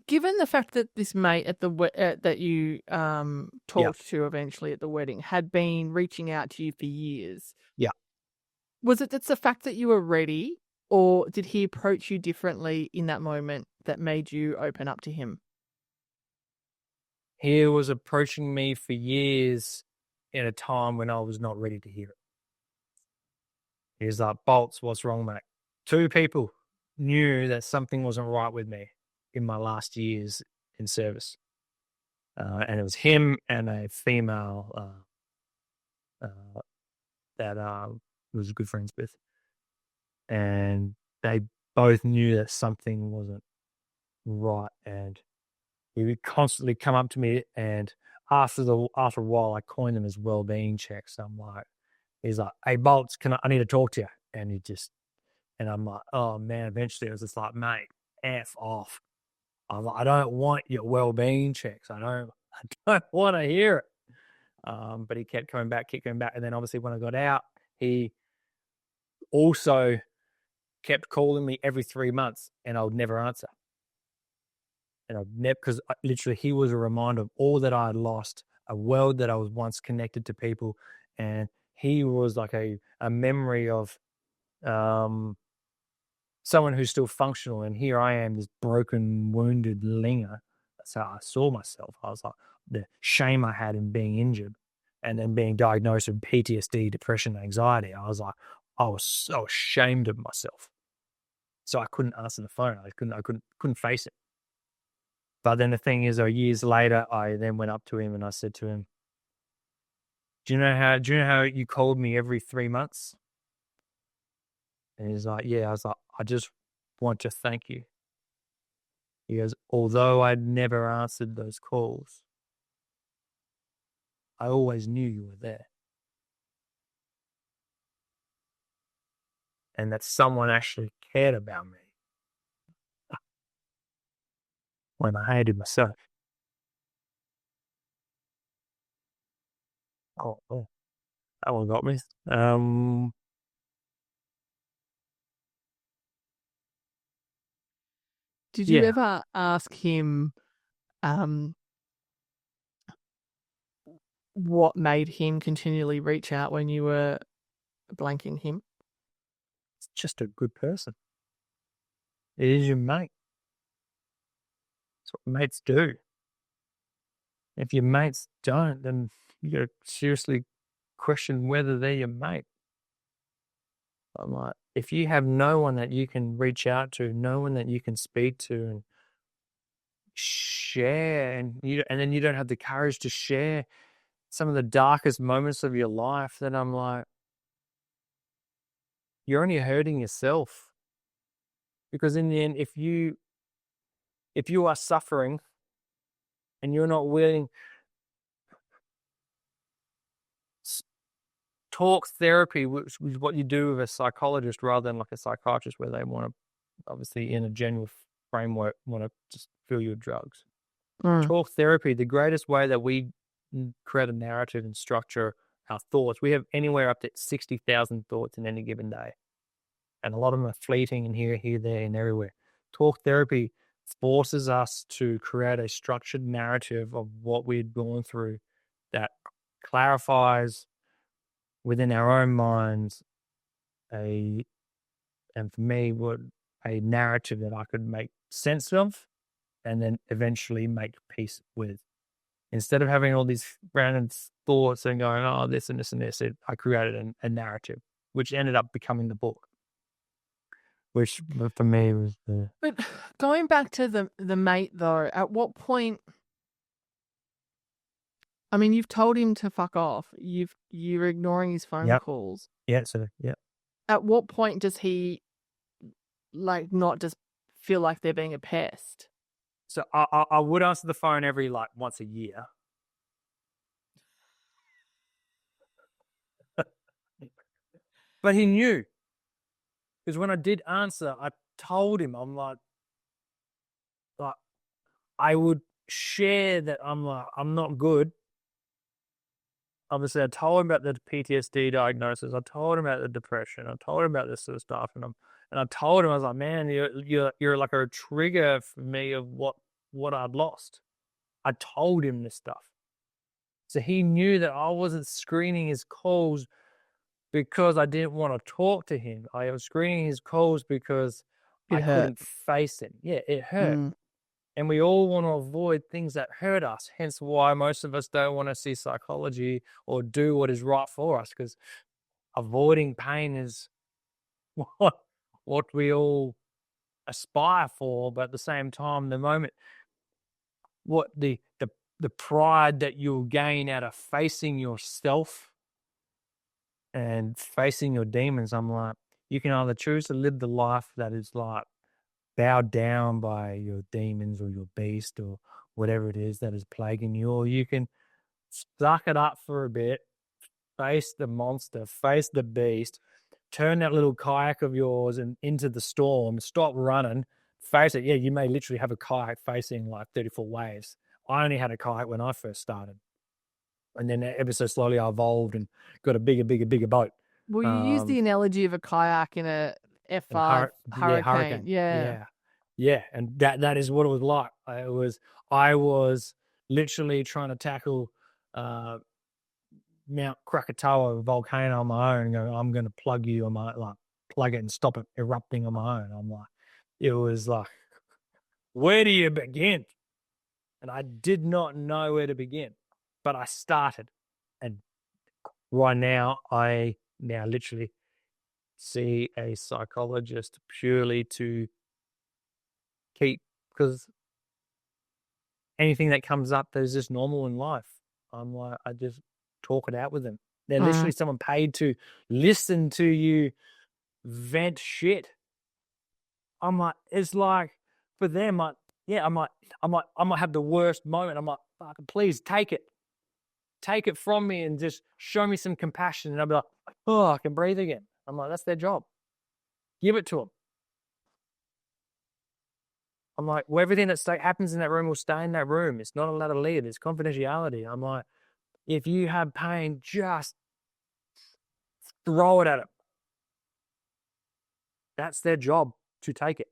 Given the fact that this mate at the that you Yeah. talked to eventually at the wedding had been reaching out to you for years, Yeah. was it that's the fact that you were ready, or did he approach you differently in that moment that made you open up to him? He was approaching me for years in a time when I was not ready to hear it. He was like, Bolts, what's wrong, mate? Two people knew that something wasn't right with me in my last years in service. And it was him and a female that was good friends with. And they both knew that something wasn't right. And he would constantly come up to me, and after a while, I coined them as well-being checks. I'm like, he's like, "Hey, Bolts, I need to talk to you?" And and I'm like, "Oh man!" Eventually, it was just like, "Mate, f off." I'm like, "I don't want your well-being checks. I don't want to hear it." But he kept coming back, and then obviously when I got out, he also kept calling me every 3 months, and I would never answer. And I've never, because literally he was a reminder of all that I had lost, a world that I was once connected to people, and he was like a memory of someone who's still functional. And here I am, this broken, wounded linger. That's how I saw myself. I was like, the shame I had in being injured, and then being diagnosed with PTSD, depression, anxiety. I was like, I was so ashamed of myself, so I couldn't answer the phone. I couldn't face it. But then the thing is, years later, I then went up to him and I said to him, do you know how you called me every 3 months? And he's like, yeah. I was like, I just want to thank you. He goes, although I'd never answered those calls, I always knew you were there. And that someone actually cared about me when I hated myself. Oh, that one got me. Did you Yeah. ever ask him um, what made him continually reach out when you were blanking him? It's just a good person. It is your mate. That's what mates do. If your mates don't, then you got to seriously question whether they're your mate. I'm like, if you have no one that you can reach out to, no one that you can speak to and share, and then you don't have the courage to share some of the darkest moments of your life, then I'm like, you're only hurting yourself. Because in the end, if you are suffering and you're not willing, talk therapy, which is what you do with a psychologist rather than like a psychiatrist, where they want to, obviously in a general framework, want to just fill you with drugs. Talk therapy, the greatest way that we create a narrative and structure our thoughts. We have anywhere up to 60,000 thoughts in any given day. And a lot of them are fleeting and here, there, and everywhere. Talk therapy forces us to create a structured narrative of what we've gone through that clarifies within our own minds and for me, a narrative that I could make sense of and then eventually make peace with. Instead of having all these random thoughts and going, oh, this and this and this, I created a narrative, which ended up becoming the book, which for me was the... But going back to the mate though, at what point? I mean, you've told him to fuck off. You're ignoring his phone calls. Yeah, so, yeah. At what point does he not just feel like they're being a pest? So I would answer the phone every once a year. But he knew. Because when I did answer, I told him, I'm like, I would share that I'm not good. Obviously, I told him about the PTSD diagnosis. I told him about the depression. I told him about this sort of stuff, and I told him, I was like, man, you're like a trigger for me of what what I'd lost. I told him this stuff. So he knew that I wasn't screening his calls because I didn't want to talk to him. I was screening his calls because It I hurt. couldn't face him. Yeah, it hurt. And we all want to avoid things that hurt us. Hence why most of us don't want to see psychology or do what is right for us, because avoiding pain is what we all aspire for. But at the same time, the moment, what the pride that you'll gain out of facing yourself and facing your demons, I'm like, you can either choose to live the life that is like bowed down by your demons or your beast or whatever it is that is plaguing you, or you can suck it up for a bit, face the monster, face the beast, turn that little kayak of yours and into the storm, stop running, face it. Yeah, you may literally have a kayak facing like 34 waves. I only had a kayak when I first started. And then ever so slowly I evolved and got a bigger boat. Well, you use the analogy of a kayak in a F5 hurricane. Yeah. And that is what it was like. I was literally trying to tackle Mount Krakatoa volcano on my own and go, I'm going to plug you on my, like, plug it and stop it erupting on my own. I'm like, it was like, where do you begin? And I did not know where to begin, but I started. And right now, I now literally see a psychologist purely to keep, because anything that comes up that is just normal in life, I'm like, I just talk it out with them. They're literally someone paid to listen to you vent shit. I'm like, it's like for them, I might have the worst moment. I'm like, fucking please take it from me and just show me some compassion. And I'll be like, oh, I can breathe again. I'm like, that's their job. Give it to them. I'm like, well, everything that happens in that room will stay in that room. It's not allowed to leave. It's confidentiality. I'm like, if you have pain, just throw it at them. That's their job, to take it.